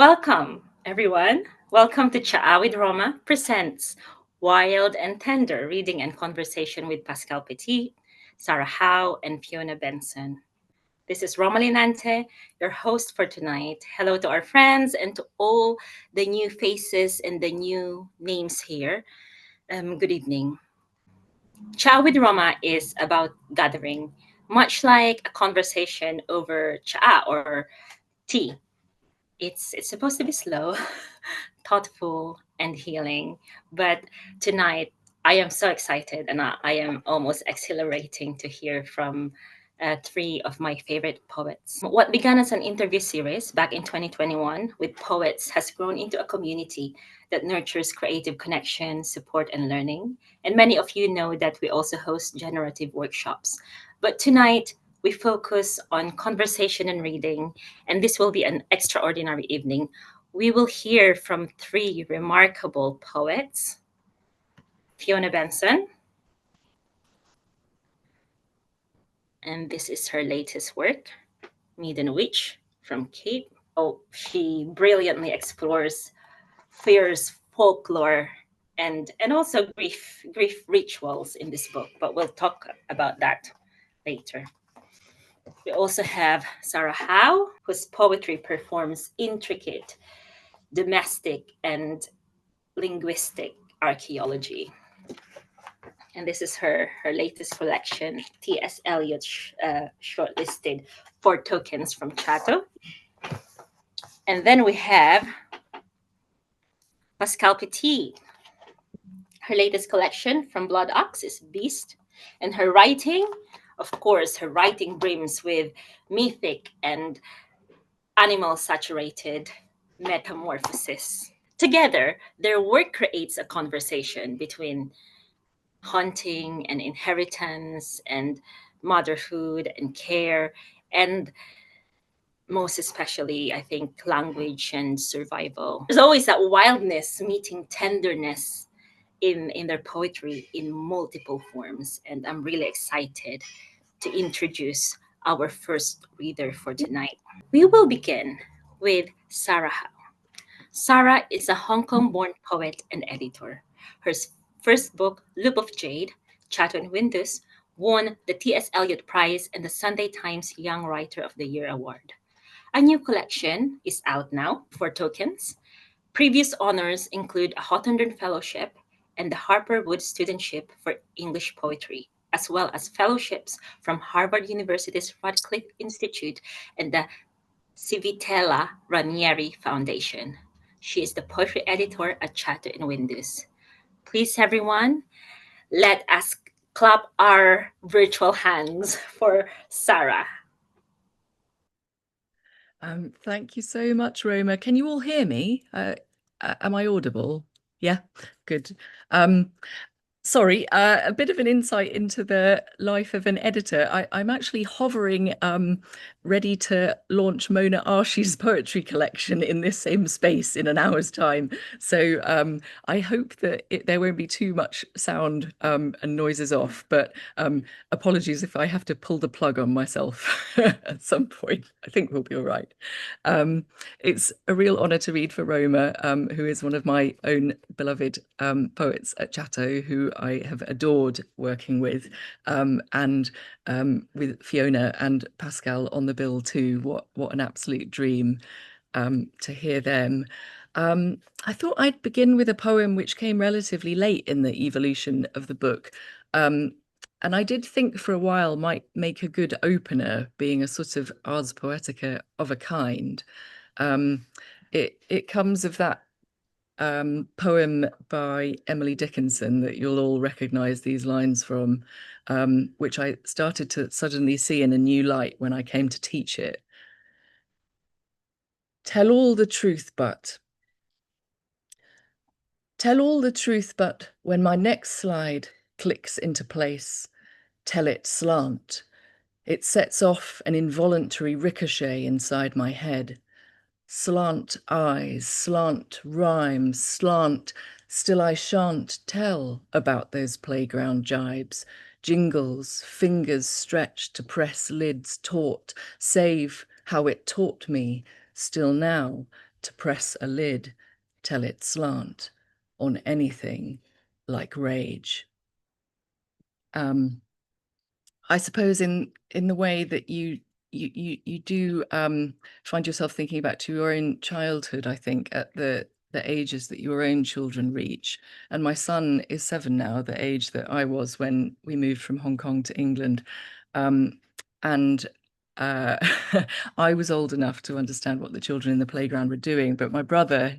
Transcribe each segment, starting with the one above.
Welcome, everyone. Welcome to Cha with Roma presents Wild and Tender Reading and Conversation with Pascale Petit, Sarah Howe, and Fiona Benson. This is Romalyn Ante, your host for tonight. Hello to our friends and to all the new faces and the new names here. Good evening. Cha with Roma is about gathering, much like a conversation over cha or tea. It's supposed to be slow, thoughtful, and healing. But tonight, I am so excited and I am almost exhilarating to hear from three of my favorite poets. What began as an interview series back in 2021 with poets has grown into a community that nurtures creative connection, support, and learning. And many of you know that we also host generative workshops. But tonight, we focus on conversation and reading, and this will be an extraordinary evening. We will hear from three remarkable poets: Fiona Benson, and this is her latest work, Maiden Witch from Cape. Oh, she brilliantly explores fierce folklore and also grief rituals in this book, but we'll talk about that later. We also have Sarah Howe, whose poetry performs intricate domestic and linguistic archaeology. And this is her latest collection, T.S. Eliot shortlisted 4 tokens from Chato. And then we have Pascale Petit. Her latest collection from Blood Ox is Beast. And her writing, of course, her writing brims with mythic and animal saturated metamorphosis. Together, their work creates a conversation between hunting and inheritance and motherhood and care, and most especially, I think, language and survival. There's always that wildness meeting tenderness in their poetry in multiple forms, and I'm really excited to introduce our first reader for tonight. We will begin with Sarah Howe. Sarah is a Hong Kong born poet and editor. Her first book, Loop of Jade, Chato and Windus, won the T.S. Eliot Prize and the Sunday Times Young Writer of the Year award. A new collection is out now, 4 tokens. Previous honors include a Hawthornden Fellowship and the Harper Wood Studentship for English Poetry, as well as fellowships from Harvard University's Radcliffe Institute and the Civitella Ranieri Foundation. She is the poetry editor at Chato and Windus. Please, everyone, let us clap our virtual hands for Sarah. Thank you so much, Roma. Can you all hear me? Am I audible? Yeah, good. Sorry, a bit of an insight into the life of an editor. I'm actually hovering, ready to launch Mona Arshi's poetry collection in this same space in an hour's time. So I hope that there won't be too much sound and noises off, but apologies if I have to pull the plug on myself at some point. I think we'll be all right. It's a real honour to read for Roma, who is one of my own beloved poets at Chato, who I have adored working with, and with Fiona and Pascale on the bill too. What an absolute dream to hear them. I thought I'd begin with a poem which came relatively late in the evolution of the book. And I did think for a while might make a good opener, being a sort of ars poetica of a kind. It comes of that poem by Emily Dickinson that you'll all recognise these lines from, which I started to suddenly see in a new light when I came to teach it. Tell all the truth, but when my next slide clicks into place, tell it slant. It sets off an involuntary ricochet inside my head. Slant eyes, slant rhymes, slant, still I shan't tell about those playground jibes, jingles, fingers stretched to press lids taut, save how it taught me, still now, to press a lid, tell it slant on anything like rage. I suppose in the way that you do find yourself thinking back to your own childhood, I think, at the ages that your own children reach. And my son is 7 now, the age that I was when we moved from Hong Kong to England. And uh, I was old enough to understand what the children in the playground were doing, but my brother,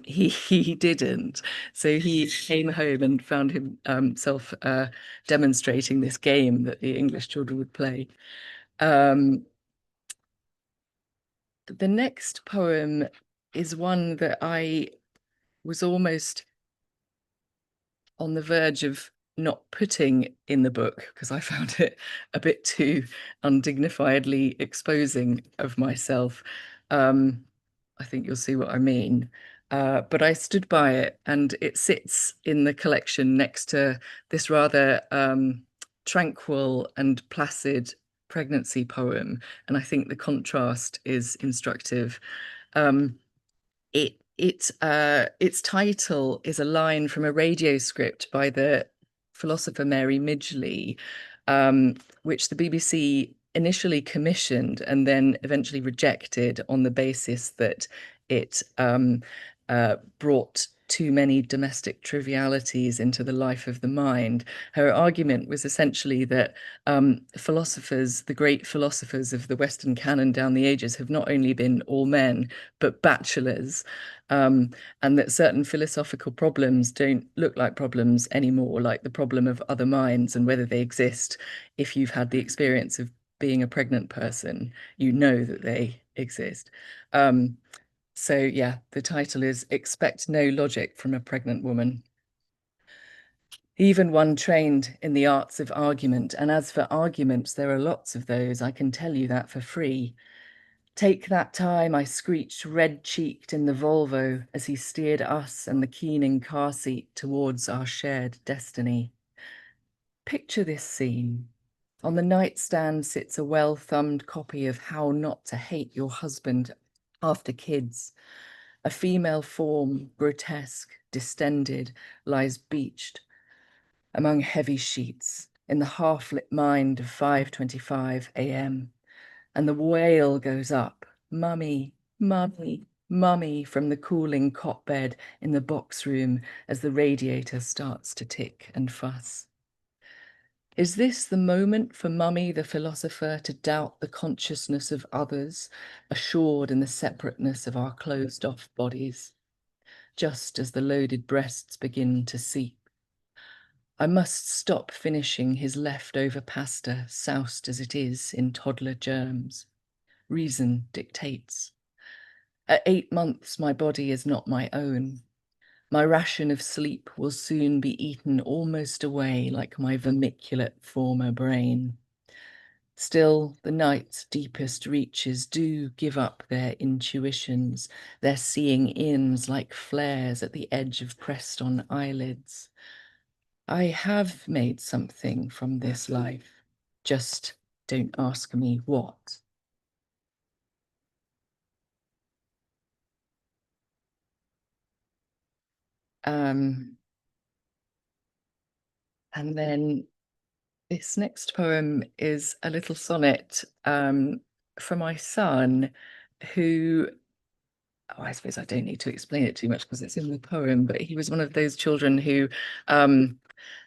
he didn't. So he came home and found himself demonstrating this game that the English children would play. The next poem is one that I was almost on the verge of not putting in the book because I found it a bit too undignifiedly exposing of myself. I think you'll see what I mean. But I stood by it, and it sits in the collection next to this rather tranquil and placid pregnancy poem. And I think the contrast is instructive. Its title is a line from a radio script by the philosopher Mary Midgley, which the BBC initially commissioned and then eventually rejected on the basis that it brought too many domestic trivialities into the life of the mind. Her argument was essentially that philosophers, the great philosophers of the Western canon down the ages, have not only been all men, but bachelors, and that certain philosophical problems don't look like problems anymore, like the problem of other minds and whether they exist. If you've had the experience of being a pregnant person, you know that they exist. So yeah, the title is Expect No Logic from a Pregnant Woman. Even one trained in the arts of argument, and as for arguments, there are lots of those, I can tell you that for free. Take that time, I screeched, red-cheeked in the Volvo as he steered us and the keening car seat towards our shared destiny. Picture this scene. On the nightstand sits a well-thumbed copy of How Not to Hate Your Husband After Kids. A female form, grotesque, distended, lies beached among heavy sheets in the half-lit mind of 5:25 a.m. And the wail goes up, "Mummy, mummy, mummy," from the cooling cot bed in the box room as the radiator starts to tick and fuss. Is this the moment for Mummy, the philosopher, to doubt the consciousness of others, assured in the separateness of our closed-off bodies, just as the loaded breasts begin to seep? I must stop finishing his leftover pasta, soused as it is in toddler germs. Reason dictates. At 8 months, my body is not my own. My ration of sleep will soon be eaten almost away like my vermiculate former brain. Still, the night's deepest reaches do give up their intuitions, their seeing-ins like flares at the edge of pressed-on eyelids. I have made something from this life. Just don't ask me what. Um, and then this next poem is a little sonnet for my son, who, oh, I suppose I don't need to explain it too much because it's in the poem, but he was one of those children who um,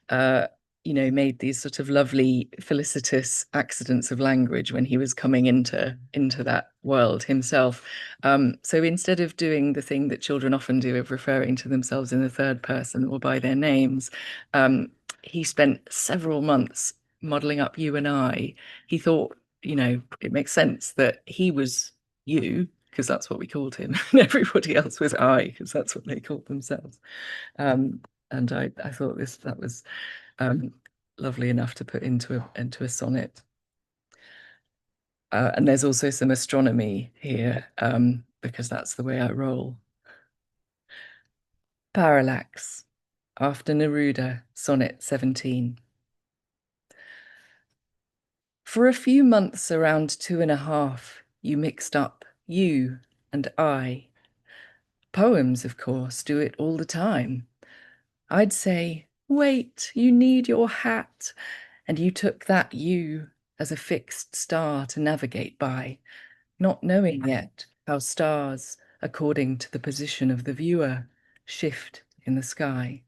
uh, made these sort of lovely felicitous accidents of language when he was coming into that world himself. So instead of doing the thing that children often do of referring to themselves in the third person or by their names, he spent several months modeling up you and I. He thought, it makes sense that he was you, because that's what we called him, and everybody else was I, because that's what they called themselves. And I thought that was lovely enough to put into a sonnet. And there's also some astronomy here, because that's the way I roll. Parallax, after Neruda, Sonnet 17. For a few months, around 2.5, you mixed up you and I. Poems, of course, do it all the time. I'd say, wait, you need your hat. And you took that you as a fixed star to navigate by, not knowing yet how stars, according to the position of the viewer, shift in the sky.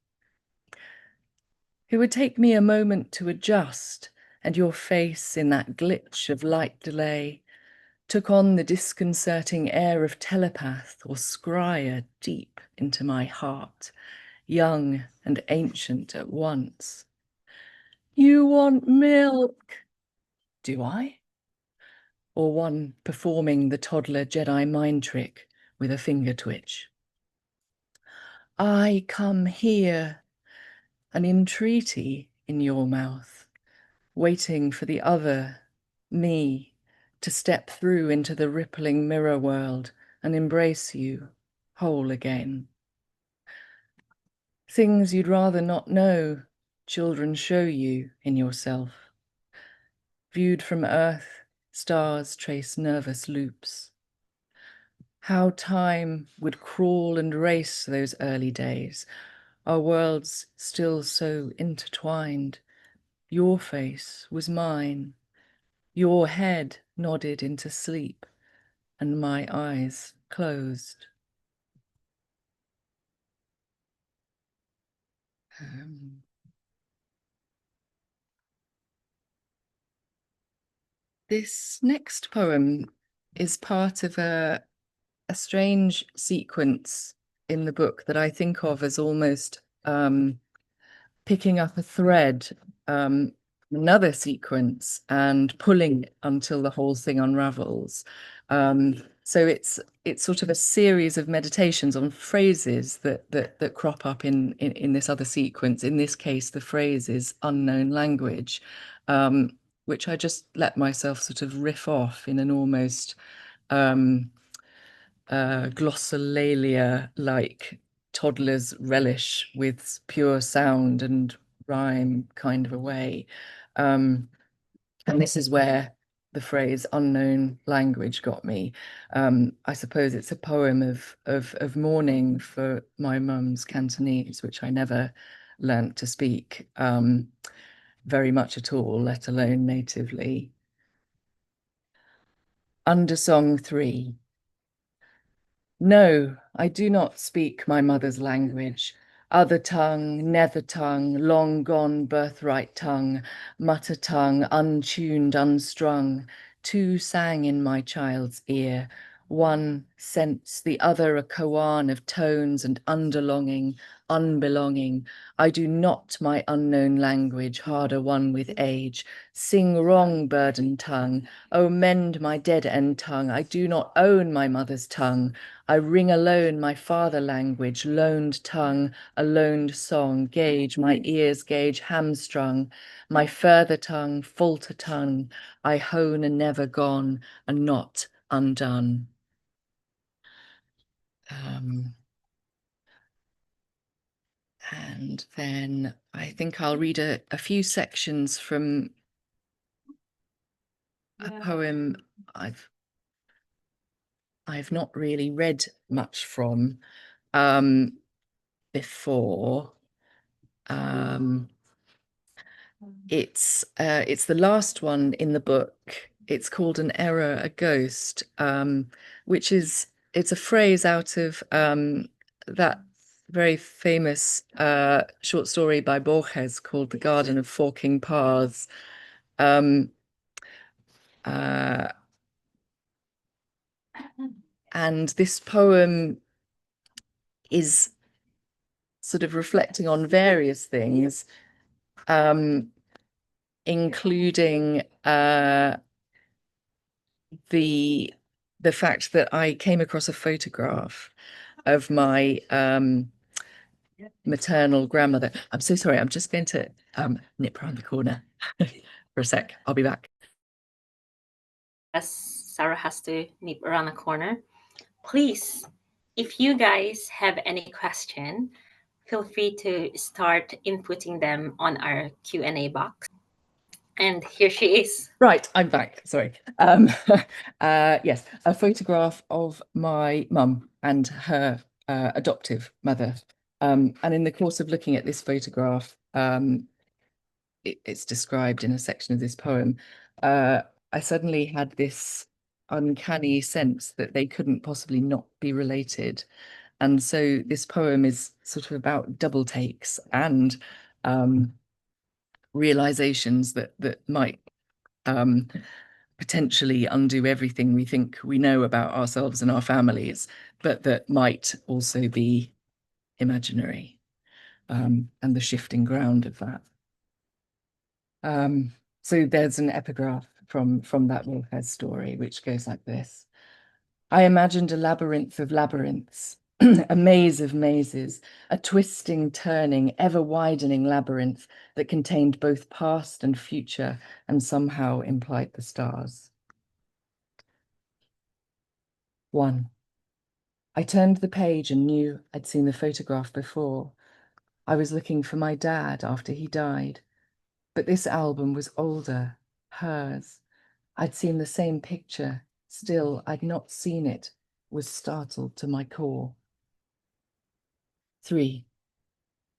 It would take me a moment to adjust, and your face in that glitch of light delay took on the disconcerting air of telepath or scryer deep into my heart, young and ancient at once. You want milk? Do I? Or one performing the toddler Jedi mind trick with a finger twitch. I come here, an entreaty in your mouth, waiting for the other, me, to step through into the rippling mirror world and embrace you whole again. Things you'd rather not know, children show you in yourself. Viewed from Earth, stars trace nervous loops. How time would crawl and race those early days, our worlds still so intertwined. Your face was mine, your head nodded into sleep, and my eyes closed. This next poem is part of a strange sequence in the book that I think of as almost picking up a thread, another sequence, and pulling it until the whole thing unravels. So it's sort of a series of meditations on phrases that crop up in this other sequence. In this case, the phrase is unknown language, which I just let myself sort of riff off in an almost glossolalia-like toddler's relish with pure sound and rhyme kind of a way. And this is where the phrase unknown language got me. I suppose it's a poem of mourning for my mum's Cantonese, which I never learnt to speak very much at all, let alone natively. Undersong 3. No, I do not speak my mother's language. Other tongue, nether tongue, long gone birthright tongue, mutter tongue, untuned, unstrung. Two sang in my child's ear. One sense, the other a koan of tones and underlonging, unbelonging. I do not my unknown language, harder one with age. Sing wrong, burdened tongue. Oh, mend my dead end tongue. I do not own my mother's tongue. I ring alone my father language, loaned tongue, a loaned song, gauge, my ears gauge hamstrung, my further tongue, falter tongue, I hone and never gone, and not undone. And then I think I'll read a few sections from a poem I've not really read much from before. It's the last one in the book. It's called An Error, a Ghost, which is it's a phrase out of that very famous short story by Borges called The Garden of Forking Paths. And this poem is sort of reflecting on various things, including the fact that I came across a photograph of my maternal grandmother. I'm so sorry. I'm just going to nip around the corner for a sec. I'll be back. As Sarah has to nip around the corner, please, if you guys have any question, feel free to start inputting them on our Q&A box. And here she is. Right, I'm back. Sorry. Yes, a photograph of my mum and her adoptive mother. And in the course of looking at this photograph, it's described in a section of this poem, I suddenly had this uncanny sense that they couldn't possibly not be related. And so this poem is sort of about double takes and realizations that might potentially undo everything we think we know about ourselves and our families, but that might also be imaginary, and the shifting ground of that. So there's an epigraph from that Wilfez story, which goes like this. I imagined a labyrinth of labyrinths, a maze of mazes, a twisting, turning, ever-widening labyrinth that contained both past and future and somehow implied the stars. 1. I turned the page and knew I'd seen the photograph before. I was looking for my dad after he died, but this album was older, hers. I'd seen the same picture, still I'd not seen it, was startled to my core. 3.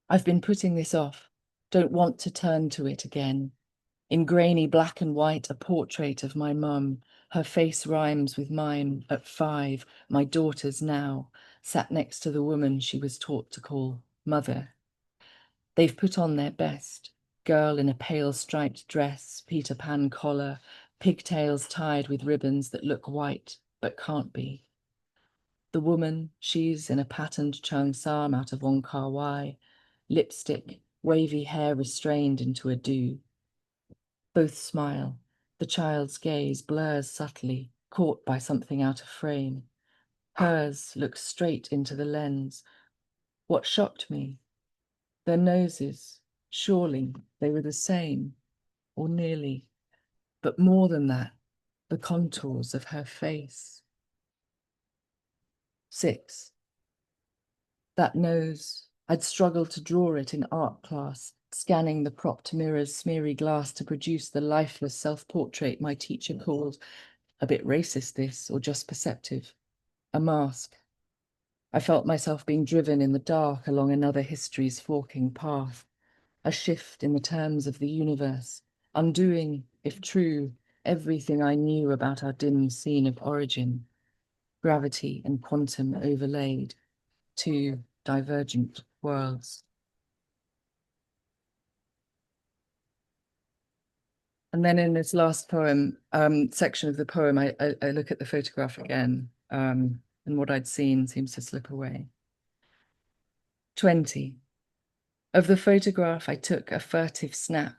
I've been putting this off, don't want to turn to it again. In grainy black and white, a portrait of my mum. Her face rhymes with mine at 5, my daughter's now, sat next to the woman she was taught to call mother. They've put on their best. Girl in a pale striped dress, Peter Pan collar, pigtails tied with ribbons that look white but can't be. The woman, she's in a patterned cheongsam out of Wong Kar Wai, lipstick, wavy hair restrained into a do. Both smile. The child's gaze blurs subtly, caught by something out of frame. Hers looks straight into the lens. What shocked me? Their noses. Surely they were the same, or nearly. But more than that, the contours of her face. 6. That nose. I'd struggled to draw it in art class, scanning the propped mirror's smeary glass to produce the lifeless self-portrait my teacher called, a bit racist this, or just perceptive, a mask. I felt myself being driven in the dark along another history's forking path, a shift in the terms of the universe, undoing, if true, everything I knew about our dim scene of origin, gravity and quantum overlaid, two divergent worlds. And then in this last poem, section of the poem, I look at the photograph again, and what I'd seen seems to slip away. 20. Of the photograph, I took a furtive snap.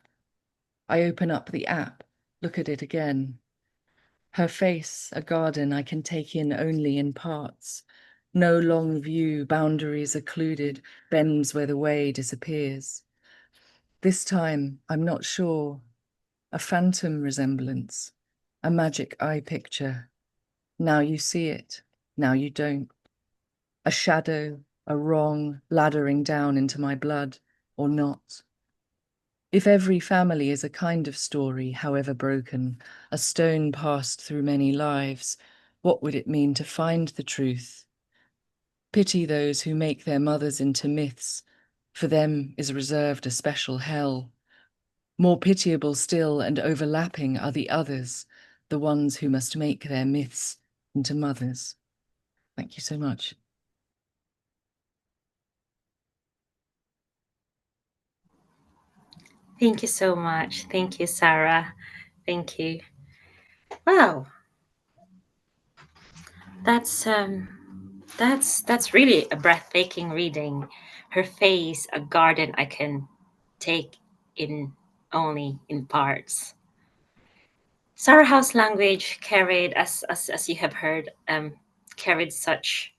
I open up the app, look at it again. Her face, a garden I can take in only in parts. No long view, boundaries occluded, bends where the way disappears. This time, I'm not sure. A phantom resemblance, a magic eye picture. Now you see it, now you don't. A shadow, a wrong laddering down into my blood, or not. If every family is a kind of story, however broken, a stone passed through many lives, what would it mean to find the truth? Pity those who make their mothers into myths. For them is reserved a special hell. More pitiable still and overlapping are the others, the ones who must make their myths into mothers. Thank you so much. Thank you so much. Thank you, Sarah. Thank you. Wow, that's um, that's really a breathtaking reading. Her face, a garden I can take in only in parts. Sarah Howe's language carried, as you have heard, carried such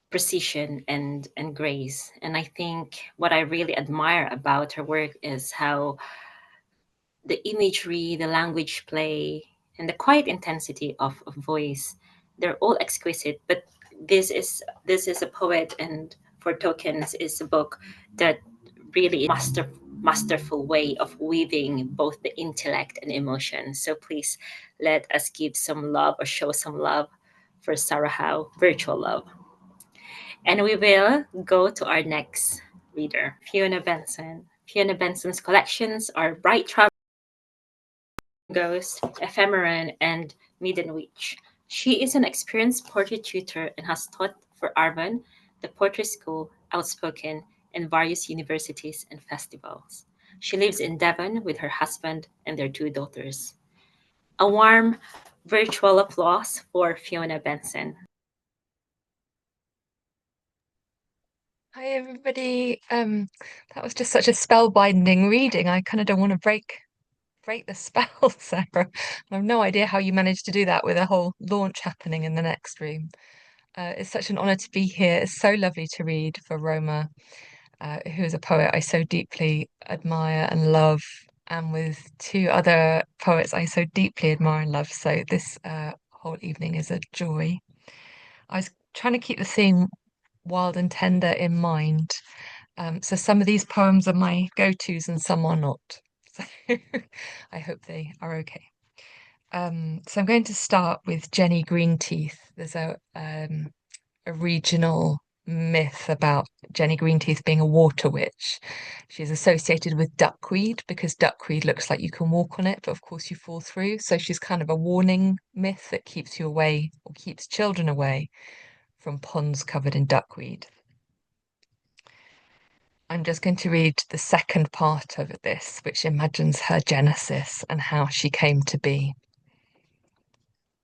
precision and grace. And I think what I really admire about her work is how the imagery, the language play, and the quiet intensity of voice, they're all exquisite. But this is a poet, and For Tokens is a book that really masterful way of weaving both the intellect and emotion. So please let us give some love or show some love for Sarah Howe, virtual love. And we will go to our next reader, Fiona Benson. Fiona Benson's collections are Bright Travel, Ghost, Ephemeron, and Maiden Witch. She is an experienced portrait tutor and has taught for Arvon, the Portrait School, Outspoken, and various universities and festivals. She lives in Devon with her husband and their two daughters. A warm virtual applause for Fiona Benson. Hi everybody. That was just such a spellbinding reading. I kind of don't want to break the spell, Sarah. I have no idea how you managed to do that with a whole launch happening in the next room. It's such an honor to be here. It's so lovely to read for Roma, who is a poet I so deeply admire and love, and with two other poets I so deeply admire and love. So this whole evening is a joy. I was trying to keep the theme wild and tender in mind. So some of these poems are my go-tos and some are not. So I hope they are okay. So I'm going to start with Jenny Greenteeth. There's a regional myth about Jenny Greenteeth being a water witch. She's associated with duckweed because duckweed looks like you can walk on it, but of course you fall through. So she's kind of a warning myth that keeps you away or keeps children away from ponds covered in duckweed. I'm just going to read the second part of this, which imagines her genesis and how she came to be.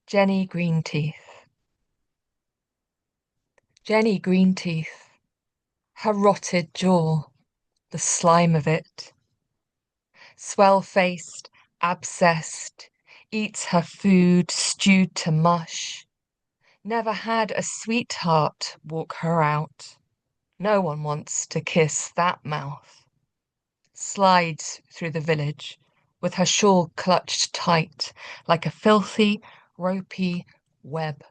Jenny Greenteeth. Jenny Greenteeth. Her rotted jaw, the slime of it. Swell-faced, abscessed, eats her food stewed to mush. Never had a sweetheart walk her out. No one wants to kiss that mouth. Slides through the village with her shawl clutched tight like a filthy, ropey web.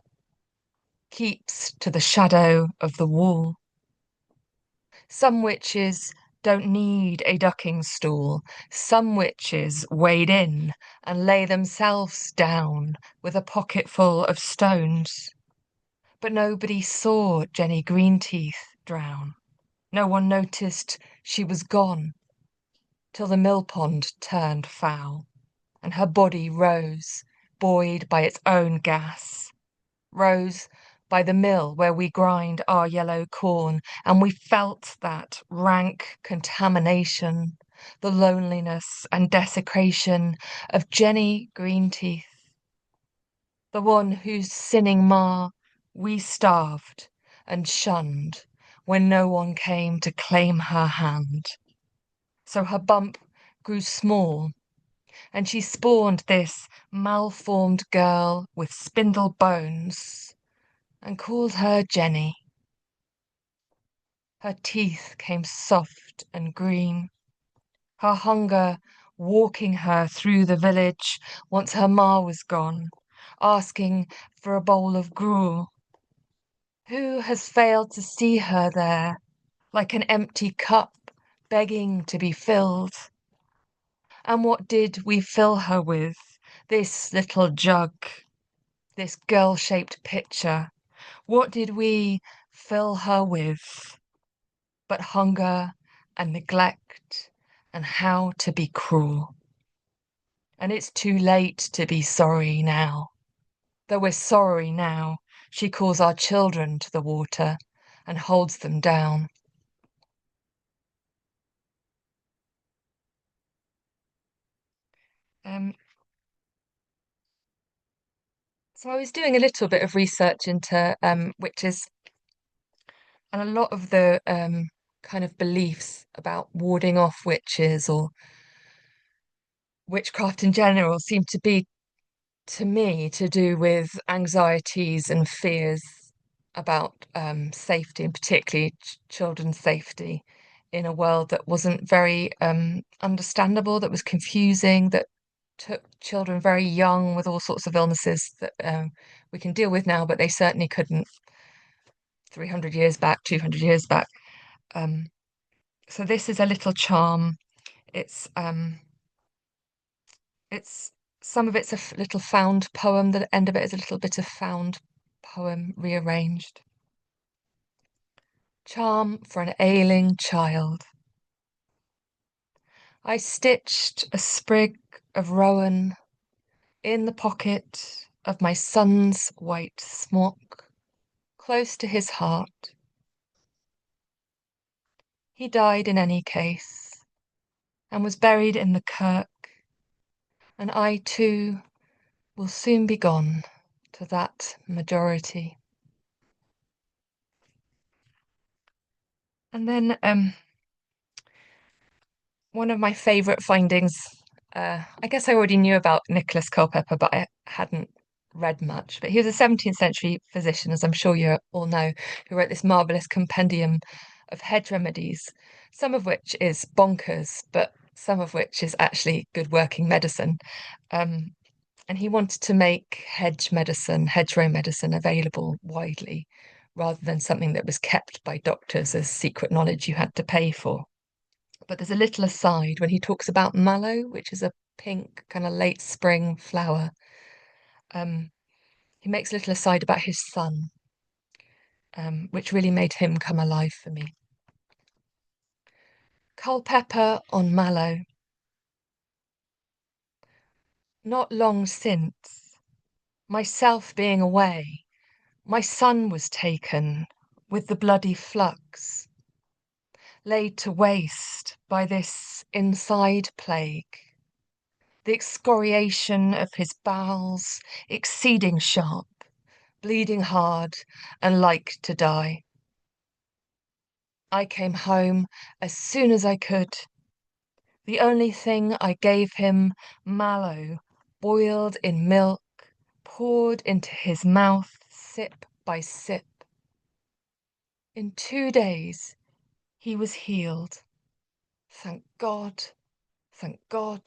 Keeps to the shadow of the wall. Some witches don't need a ducking stool. Some witches wade in and lay themselves down with a pocketful of stones. But nobody saw Jenny Greenteeth drown. No one noticed she was gone till the mill pond turned foul and her body rose, buoyed by its own gas. Rose by the mill where we grind our yellow corn, and we felt that rank contamination, the loneliness and desecration of Jenny Greenteeth, the one whose sinning ma we starved and shunned when no one came to claim her hand. So her bump grew small, and she spawned this malformed girl with spindle bones and called her Jenny. Her teeth came soft and green, her hunger walking her through the village once her ma was gone, asking for a bowl of gruel. Who has failed to see her there, like an empty cup begging to be filled? And what did we fill her with? This little jug, this girl-shaped pitcher. What did we fill her with? But hunger and neglect and how to be cruel. And it's too late to be sorry now. Though we're sorry now, she calls our children to the water and holds them down. Um, so I was doing a little bit of research into witches, and a lot of the kind of beliefs about warding off witches or witchcraft in general seem to be, to me, to do with anxieties and fears about safety, and particularly children's safety in a world that wasn't very understandable, that was confusing, that took children very young with all sorts of illnesses that we can deal with now, but they certainly couldn't 300 years back, 200 years back. So this is a little charm. It's some of it's a little found poem. The end of it is a little bit of found poem rearranged. charm for an ailing child. I stitched a sprig of rowan in the pocket of my son's white smock, close to his heart. He died in any case, and was buried in the kirk, and I too will soon be gone to that majority. And then one of my favourite findings, I guess I already knew about Nicholas Culpeper, but I hadn't read much. But he was a 17th century physician, as I'm sure you all know, who wrote this marvellous compendium of hedge remedies, some of which is bonkers, but some of which is actually good working medicine. And he wanted to make hedgerow medicine available widely, rather than something that was kept by doctors as secret knowledge you had to pay for. But there's a little aside when he talks about mallow, which is a pink kind of late spring flower. He makes a little aside about his son, which really made him come alive for me. Culpeper on mallow. Not long since, myself being away, my son was taken with the bloody flux, laid to waste by this inside plague, the excoriation of his bowels exceeding sharp, bleeding hard, and like to die. I came home as soon as I could. The only thing I gave him, mallow, boiled in milk, poured into his mouth sip by sip. In 2 days, he was healed. Thank God, thank God.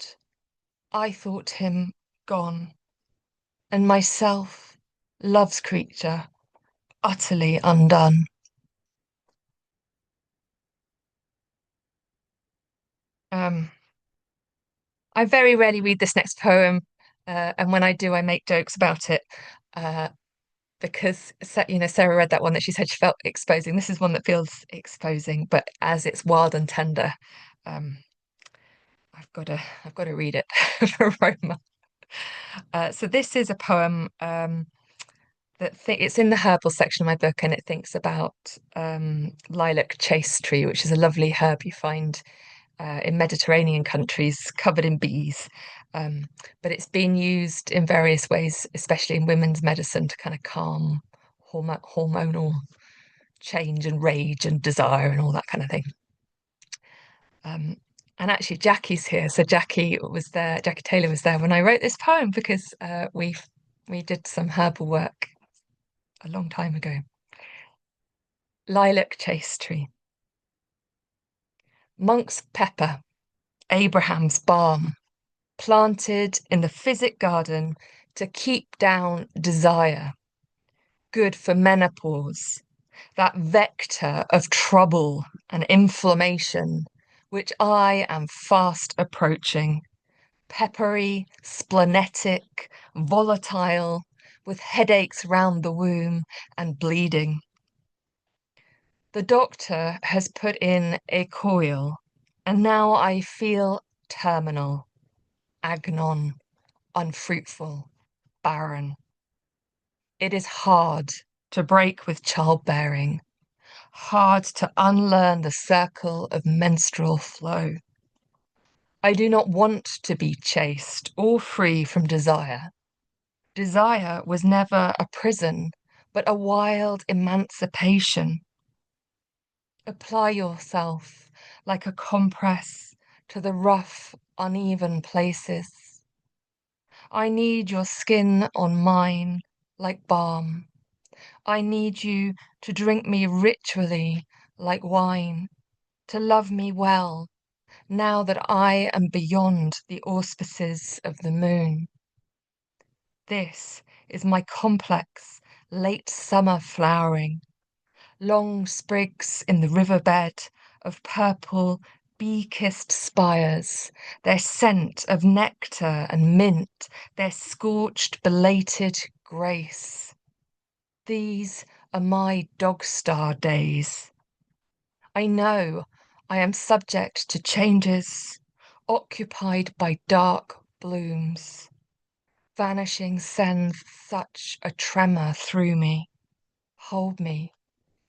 I thought him gone, and myself, love's creature, utterly undone. I very rarely read this next poem, and when I do, I make jokes about it, because Sarah read that one that she said she felt exposing. This is one that feels exposing, but as it's wild and tender, um, I've got to read it for Roma. So this is a poem it's in the herbal section of my book, and it thinks about lilac chaste tree, which is a lovely herb you find in Mediterranean countries, covered in bees. But it's been used in various ways, especially in women's medicine, to kind of calm hormonal change and rage and desire and all that kind of thing. And actually, Jackie's here. So Jackie Taylor was there when I wrote this poem, because we did some herbal work a long time ago. Lilac chaste tree. Monk's pepper, Abraham's balm, planted in the physic garden to keep down desire, good for menopause, that vector of trouble and inflammation, which I am fast approaching, peppery, splenetic, volatile, with headaches round the womb and bleeding. The doctor has put in a coil, and now I feel terminal, agnon, unfruitful, barren. It is hard to break with childbearing, hard to unlearn the circle of menstrual flow. I do not want to be chaste or free from desire. Desire was never a prison, but a wild emancipation. Apply yourself like a compress to the rough, uneven places. I need your skin on mine like balm. I need you to drink me ritually like wine, to love me well, now that I am beyond the auspices of the moon. This is my complex late summer flowering, long sprigs in the riverbed of purple bee-kissed spires, their scent of nectar and mint, their scorched belated grace. These are my dog star days, I know I am subject to changes, occupied by dark blooms. Vanishing sends such a tremor through me. Hold me,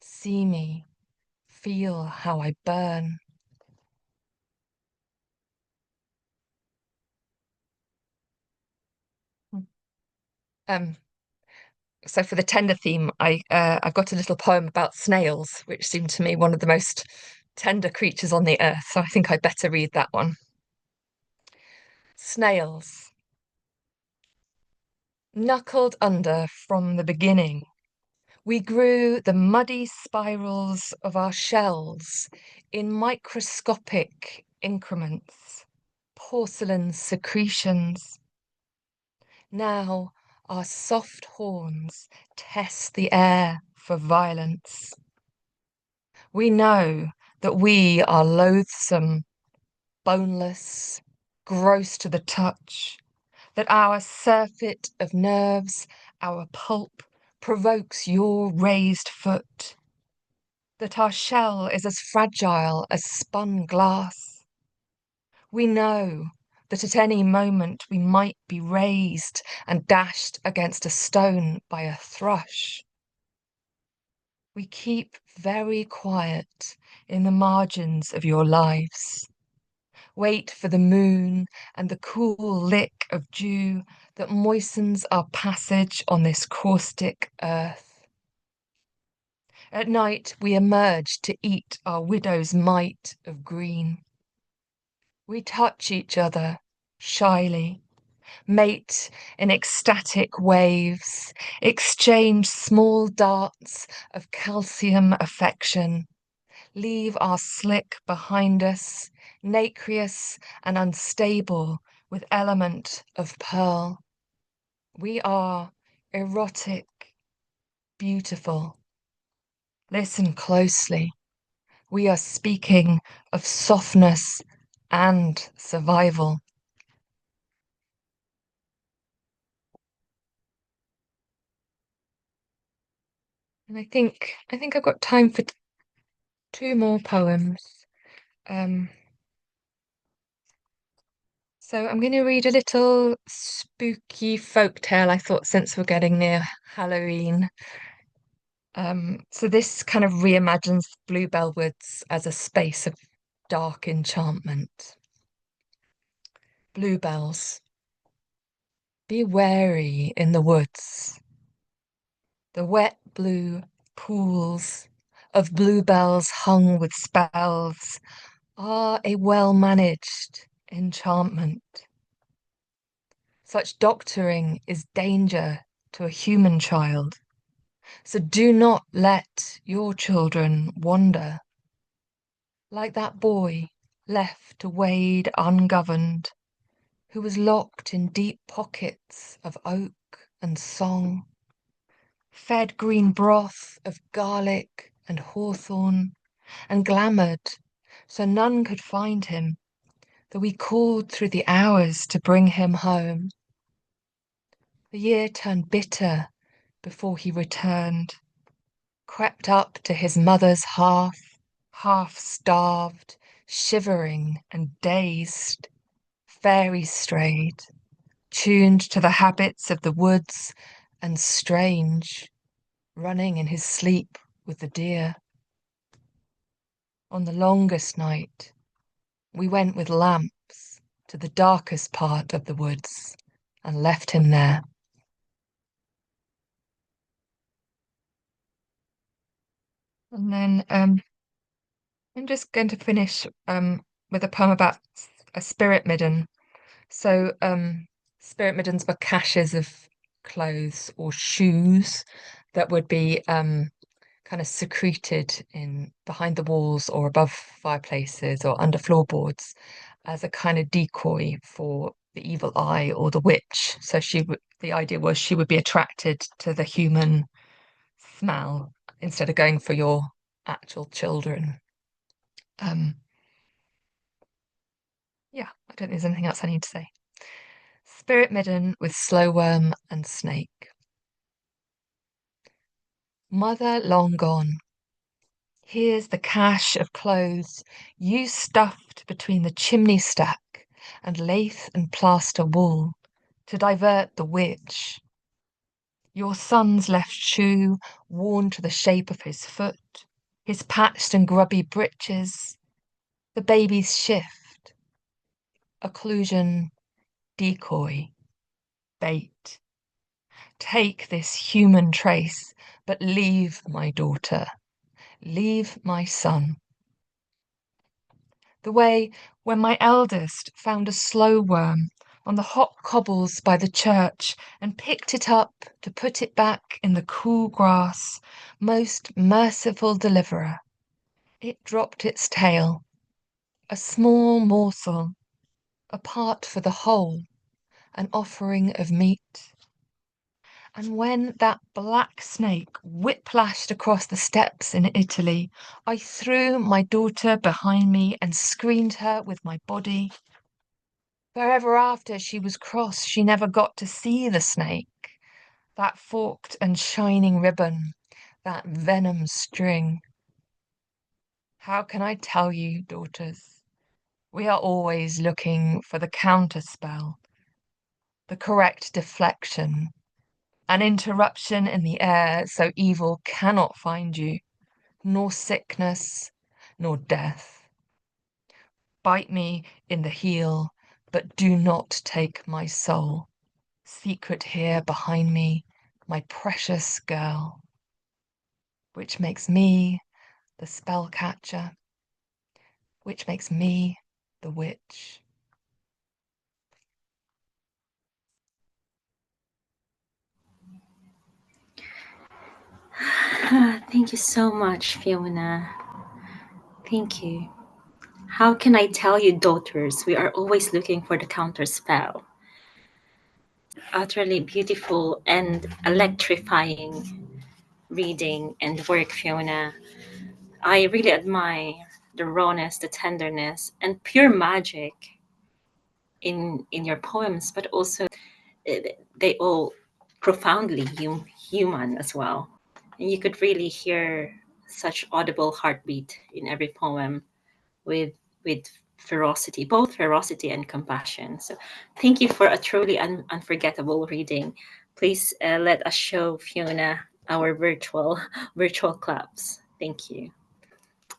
see me, feel how I burn. Um, so for the tender theme, I've got a little poem about snails, which seem to me one of the most tender creatures on the earth. So I think I'd better read that one. Snails. Knuckled under from the beginning, we grew the muddy spirals of our shells in microscopic increments, porcelain secretions. Now our soft horns test the air for violence. We know that we are loathsome, boneless, gross to the touch, that our surfeit of nerves, our pulp, provokes your raised foot, that our shell is as fragile as spun glass. We know that at any moment we might be raised and dashed against a stone by a thrush. We keep very quiet in the margins of your lives. Wait for the moon and the cool lick of dew that moistens our passage on this caustic earth. At night we emerge to eat our widow's mite of green. We touch each other shyly, mate in ecstatic waves, exchange small darts of calcium affection, leave our slick behind us, nacreous and unstable with element of pearl. We are erotic, beautiful. Listen closely. We are speaking of softness and survival. And I think I've got time for two more poems. Um, so I'm going to read a little spooky folk tale, I thought, since we're getting near Halloween. So this kind of reimagines Bluebell Woods as a space of dark enchantment. Bluebells, be wary in the woods. The wet blue pools of bluebells hung with spells are a well-managed enchantment. Such doctoring is danger to a human child, so do not let your children wander. Like that boy left to wade ungoverned, who was locked in deep pockets of oak and song, fed green broth of garlic and hawthorn, and glamoured so none could find him, though we called through the hours to bring him home. The year turned bitter before he returned, crept up to his mother's hearth, half starved, shivering and dazed, fairy strayed, tuned to the habits of the woods and strange, running in his sleep with the deer. On the longest night, we went with lamps to the darkest part of the woods and left him there. And then I'm just going to finish with a poem about a spirit midden. So spirit middens were caches of clothes or shoes that would be kind of secreted in behind the walls or above fireplaces or under floorboards as a kind of decoy for the evil eye or the witch. So the idea was she would be attracted to the human smell instead of going for your actual children. Yeah, I don't think there's anything else I need to say. Spirit midden with slow worm and snake. Mother long gone, Here's the cache of clothes you stuffed between the chimney stack and lath and plaster wall to divert the witch. Your son's left shoe worn to the shape of his foot, his patched and grubby breeches, the baby's shift, occlusion, decoy, bait. Take this human trace, but leave my daughter, leave my son. The way when my eldest found a slow worm on the hot cobbles by the church and picked it up to put it back in the cool grass, most merciful deliverer, it dropped its tail, a small morsel, a part for the whole, an offering of meat. And when that black snake whiplashed across the steps in Italy, I threw my daughter behind me and screened her with my body. Forever after she was cross, she never got to see the snake, that forked and shining ribbon, that venom string. How can I tell you, daughters? We are always looking for the counterspell, the correct deflection, an interruption in the air so evil cannot find you, nor sickness, nor death. Bite me in the heel, but do not take my soul. Secret here behind me, my precious girl, which makes me the spell catcher, which makes me the witch. Thank you so much, Fiona. Thank you. How can I tell you, daughters, we are always looking for the counter spell. Utterly beautiful and electrifying reading and work, Fiona. I really admire the rawness, the tenderness, and pure magic in your poems, but also they all profoundly human as well. And you could really hear such audible heartbeat in every poem with ferocity, both ferocity and compassion. So thank you for a truly unforgettable reading. Please let us show Fiona our virtual claps. Thank you.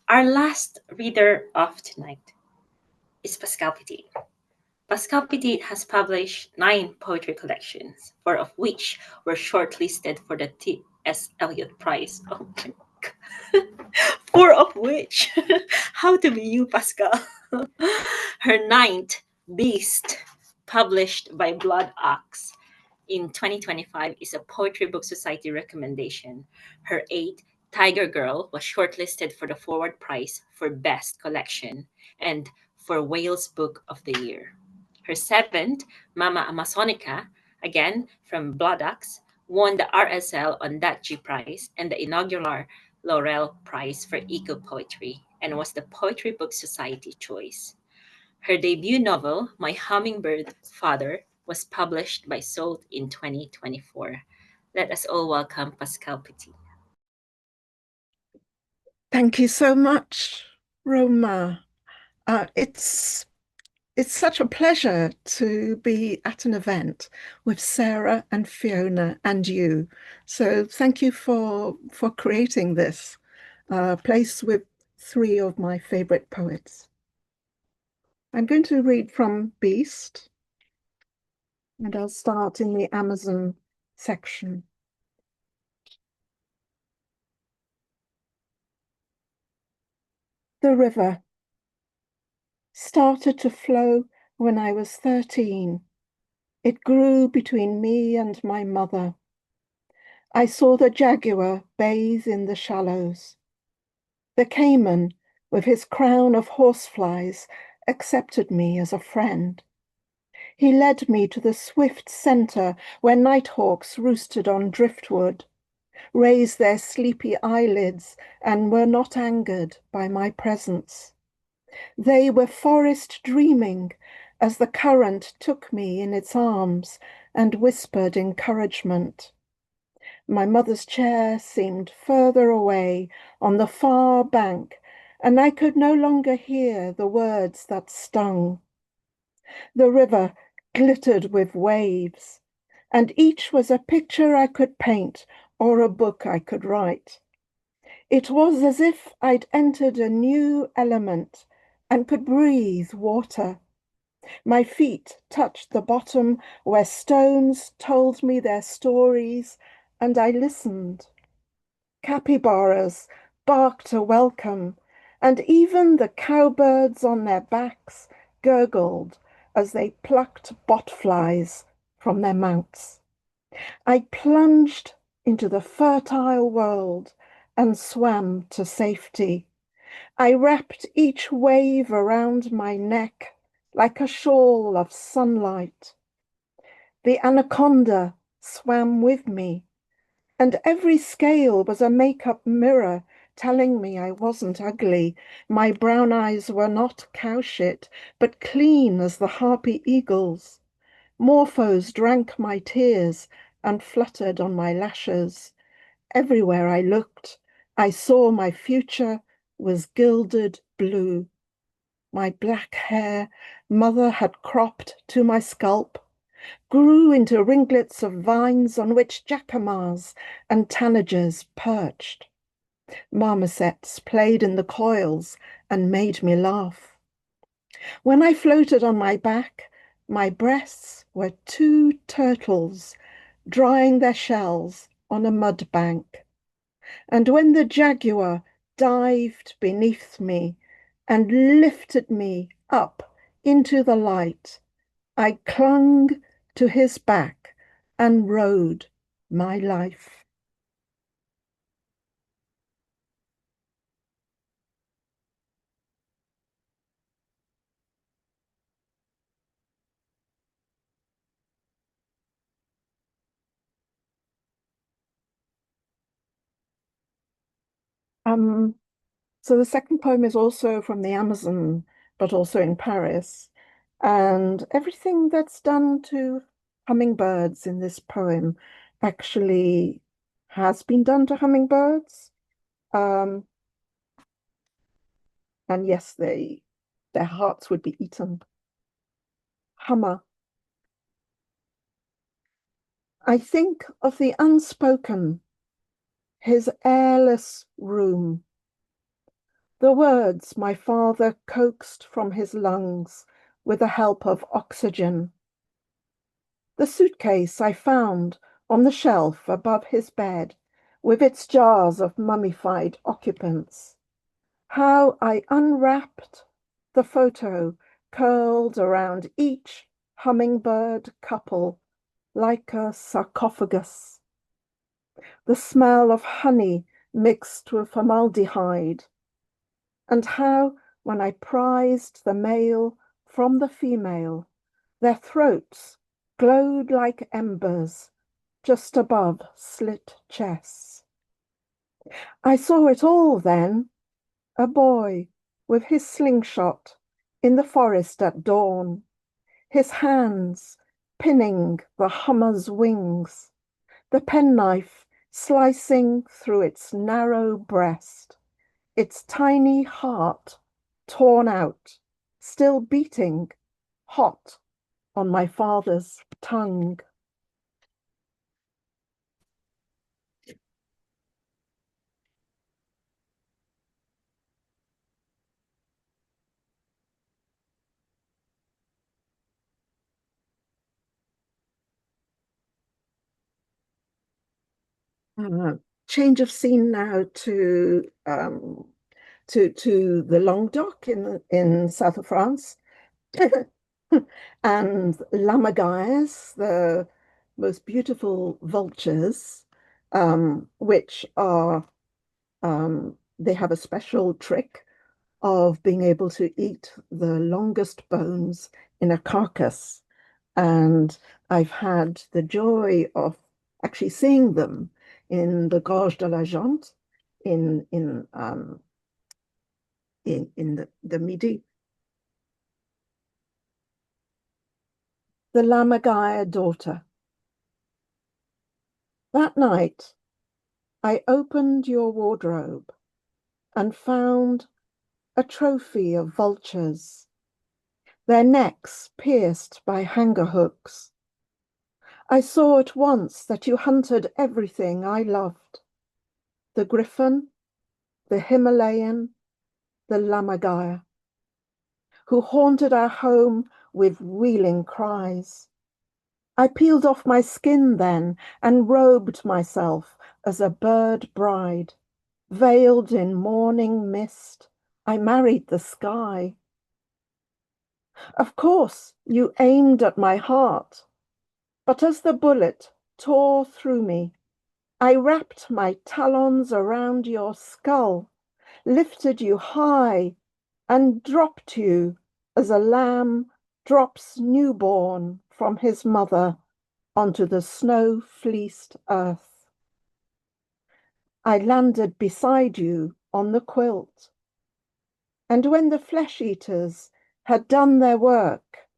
Our last reader of tonight is Pascale Petit. Pascale Petit has published 9 poetry collections, 4 of which were shortlisted for the T.S. Eliot Prize. Oh my God. 4 of which? How to be you, Pascale? Her ninth, Beast, published by Blood Ox in 2025, is a Poetry Book Society recommendation. Her eighth, Tiger Girl, was shortlisted for the Forward Prize for Best Collection and for Wales Book of the Year. Her seventh, Mama Amazonica, again from Blood Ox, won the RSL on That G Prize and the inaugural Laurel Prize for Eco Poetry and was the Poetry Book Society choice. Her debut novel, My Hummingbird Father, was published by Salt in 2024. Let us all welcome Pascale Petit. Thank you so much, Roma. It's such a pleasure to be at an event with Sarah and Fiona and you. So thank you for creating this place with 3 of my favorite poets. I'm going to read from Beast, and I'll start in the Amazon section. The river started to flow when I was 13. It grew between me and my mother. I saw the jaguar bathe in the shallows. The caiman, with his crown of horseflies, accepted me as a friend. He led me to the swift center where nighthawks roosted on driftwood, raised their sleepy eyelids, and were not angered by my presence. They were forest dreaming as the current took me in its arms and whispered encouragement. My mother's chair seemed further away on the far bank, and I could no longer hear the words that stung. The river glittered with waves, and each was a picture I could paint or a book I could write. It was as if I'd entered a new element and could breathe water. My feet touched the bottom where stones told me their stories, and I listened. Capybaras barked a welcome, and even the cowbirds on their backs gurgled as they plucked botflies from their mounts. I plunged into the fertile world and swam to safety. I wrapped each wave around my neck like a shawl of sunlight. The anaconda swam with me, and every scale was a make-up mirror telling me I wasn't ugly. My brown eyes were not cow shit, but clean as the harpy eagles. Morphos drank my tears and fluttered on my lashes. Everywhere I looked, I saw my future was gilded blue. My black hair, mother had cropped to my scalp, grew into ringlets of vines on which jacamars and tanagers perched. Marmosets played in the coils and made me laugh. When I floated on my back, my breasts were two turtles drying their shells on a mud bank. And when the jaguar dived beneath me and lifted me up into the light, I clung to his back and rode my life. Um, so the second poem is also from the Amazon, but also in Paris. And everything that's done to hummingbirds in this poem actually has been done to hummingbirds. Um, and yes, their hearts would be eaten. Hummer. I think of the unspoken, his airless room, the words my father coaxed from his lungs with the help of oxygen, the suitcase I found on the shelf above his bed with its jars of mummified occupants, how I unwrapped the photo curled around each hummingbird couple like a sarcophagus, the smell of honey mixed with formaldehyde, and how, when I prized the male from the female, their throats glowed like embers just above slit chests. I saw it all then, a boy with his slingshot in the forest at dawn, his hands pinning the hummer's wings, the penknife slicing through its narrow breast, its tiny heart torn out, still beating, hot on my father's tongue. Change of scene now to the Languedoc in south of France, and lammergeiers, the most beautiful vultures, which are they have a special trick of being able to eat the longest bones in a carcass. And I've had the joy of actually seeing them in the Gorge de la Jante in the Midi. The Lammergeier daughter. That night, I opened your wardrobe and found a trophy of vultures, their necks pierced by hanger hooks. I saw at once that you hunted everything I loved: the griffon, the Himalayan, the lammergeier, who haunted our home with wheeling cries. I peeled off my skin then and robed myself as a bird bride. Veiled in morning mist, I married the sky. Of course, you aimed at my heart, but as the bullet tore through me, I wrapped my talons around your skull, lifted you high, and dropped you as a lamb drops newborn from his mother onto the snow-fleeced earth. I landed beside you on the quilt, and when the flesh-eaters had done their work,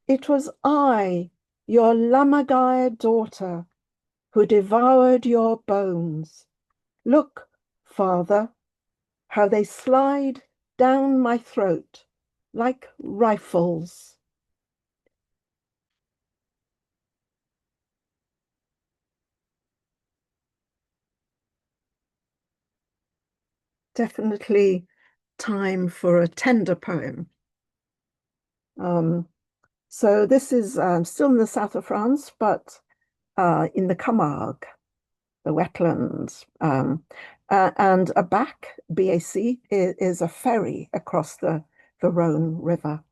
it was I, your lammergeier daughter, who devoured your bones. Look, father, how they slide down my throat like rifles. Definitely time for a tender poem. So this is still in the south of France, but in the Camargue, the wetlands. And a bac, BAC, is a ferry across the Rhone River.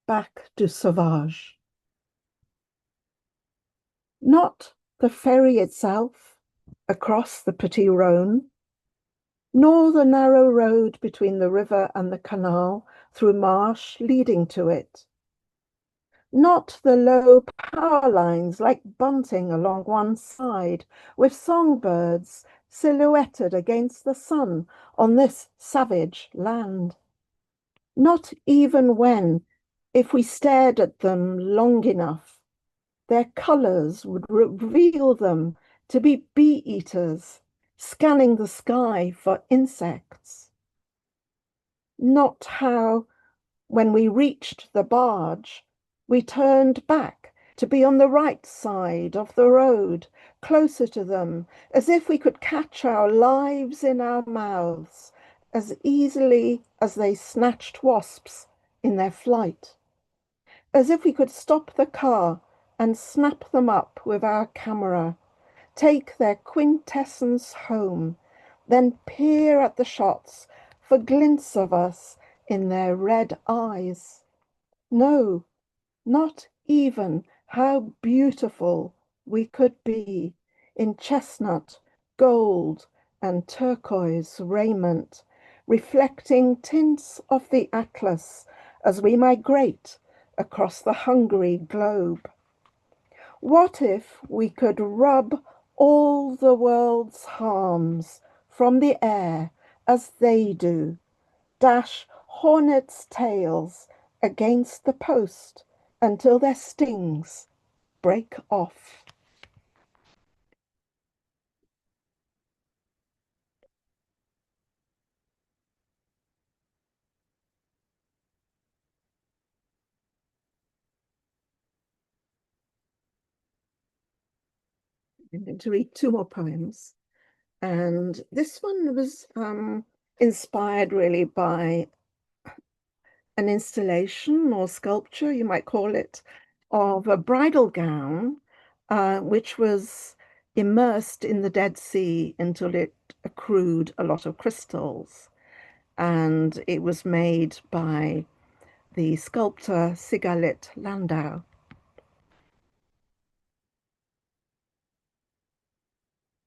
Bac du Sauvage. Not the ferry itself across the Petit Rhone, nor the narrow road between the river and the canal through marsh leading to it. Not the low power lines like bunting along one side, with songbirds silhouetted against the sun on this savage land. Not even when, if we stared at them long enough, their colours would reveal them to be bee-eaters, scanning the sky for insects. Not how, when we reached the barge, we turned back to be on the right side of the road, closer to them, as if we could catch our lives in our mouths as easily as they snatched wasps in their flight. As if we could stop the car and snap them up with our camera, take their quintessence home, then peer at the shots for glints of us in their red eyes. No, not even how beautiful we could be in chestnut, gold, and turquoise raiment, reflecting tints of the atlas as we migrate across the hungry globe. What if we could rub all the world's harms from the air as they do, dash hornets' tails against the post until their stings break off? I'm going to read two more poems. And this one was inspired really by an installation or sculpture, you might call it, of a bridal gown, which was immersed in the Dead Sea until it accrued a lot of crystals. And it was made by the sculptor Sigalit Landau.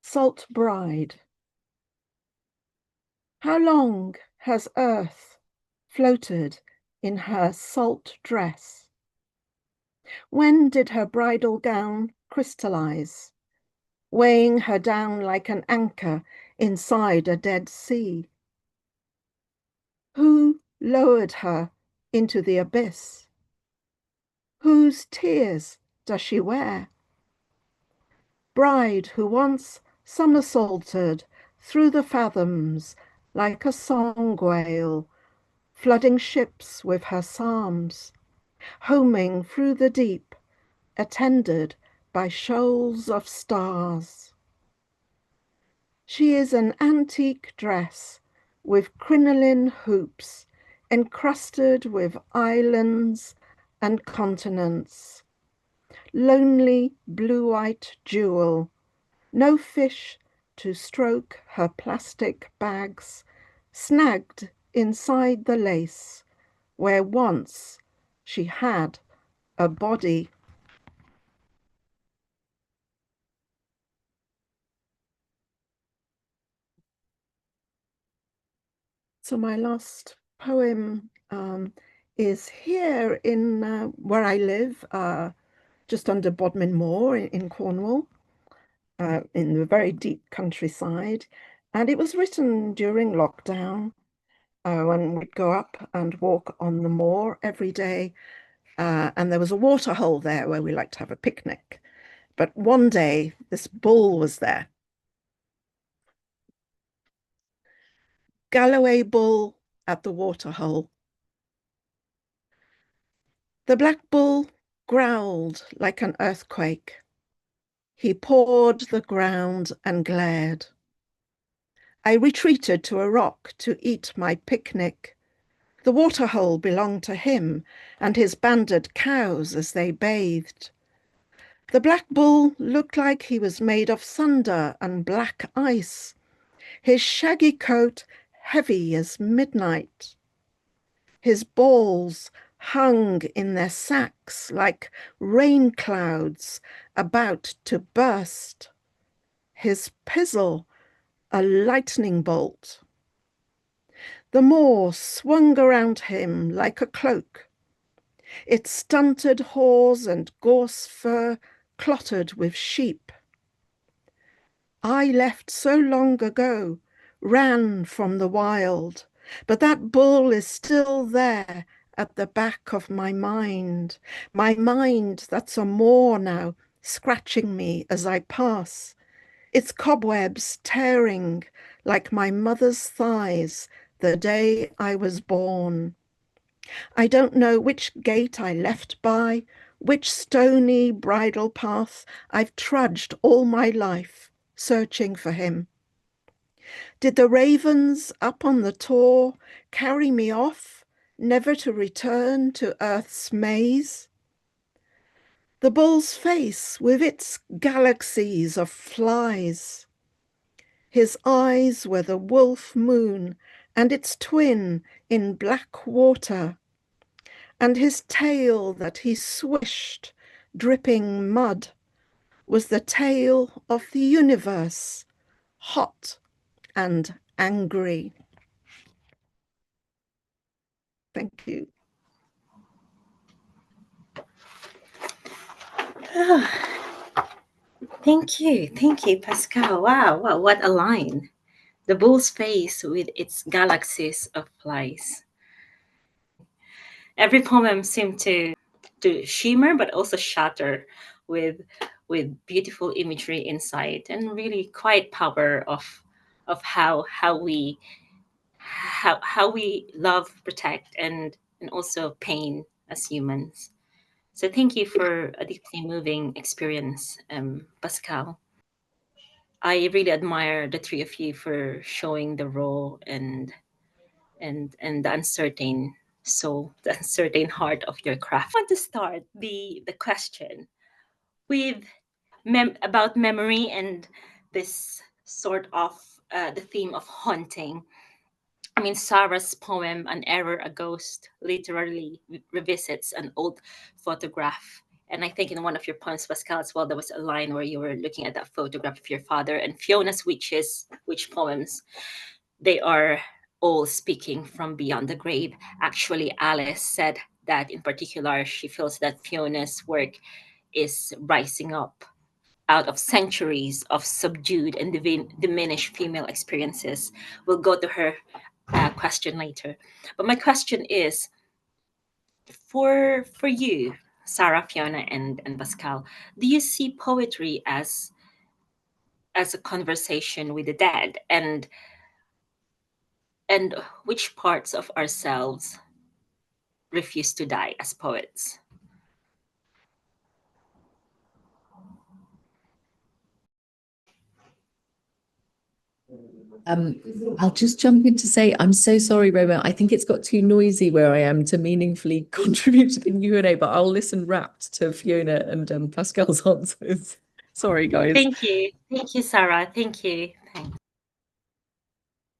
Salt Bride. How long has Earth floated in her salt dress? When did her bridal gown crystallize, weighing her down like an anchor inside a dead sea? Who lowered her into the abyss? Whose tears does she wear? Bride who once somersaulted through the fathoms like a song whale, flooding ships with her psalms, homing through the deep, attended by shoals of stars. She is an antique dress with crinoline hoops encrusted with islands and continents. Lonely blue-white jewel, no fish to stroke her plastic bags, snagged inside the lace, where once she had a body. So my last poem is here in where I live, just under Bodmin Moor in Cornwall, in the very deep countryside. And it was written during lockdown, when we'd go up and walk on the moor every day. And there was a water hole there where we liked to have a picnic. But one day, this bull was there. Galloway bull at the water hole. The black bull growled like an earthquake. He pawed the ground and glared. I retreated to a rock to eat my picnic. The waterhole belonged to him and his banded cows as they bathed. The black bull looked like he was made of thunder and black ice, his shaggy coat heavy as midnight. His balls hung in their sacks like rain clouds about to burst. His pizzle a lightning bolt. The moor swung around him like a cloak, its stunted haws and gorse fur clotted with sheep. I left so long ago, ran from the wild, but that bull is still there at the back of my mind that's a moor now, scratching me as I pass, its cobwebs tearing like my mother's thighs the day I was born. I don't know which gate I left by, which stony bridle path I've trudged all my life, searching for him. Did the ravens up on the tor carry me off, never to return to earth's maze? The bull's face with its galaxies of flies. His eyes were the wolf moon and its twin in black water, and his tail that he swished, dripping mud, was the tail of the universe, hot and angry. Thank you. Thank you, Pascale. Wow, what a line. The bull's face with its galaxies of flies. Every poem seemed to shimmer but also shatter with beautiful imagery inside and really quite power of how we love, protect, and also pain as humans. So thank you for a deeply moving experience, Pascale. I really admire the three of you for showing the raw and the uncertain soul, the uncertain heart of your craft. I want to start the question with about memory and this sort of the theme of haunting. I mean, Sarah's poem, An Error, a Ghost, literally revisits an old photograph. And I think in one of your poems, Pascal, as well, there was a line where you were looking at that photograph of your father. And Fiona's witch poems, they are all speaking from beyond the grave. Actually, Alice said that in particular, she feels that Fiona's work is rising up out of centuries of subdued and diminished female experiences. We'll go to her question later. But my question is, for you, Sarah, Fiona, and Pascal, do you see poetry as a conversation with the dead, and which parts of ourselves refuse to die as poets? I'll just jump in to say, I'm so sorry, Roma. I think it's got too noisy where I am to meaningfully contribute to the Q&A, but I'll listen rapt to Fiona and Pascal's answers. Sorry, guys. Thank you. Thank you, Sarah. Thank you. Thanks.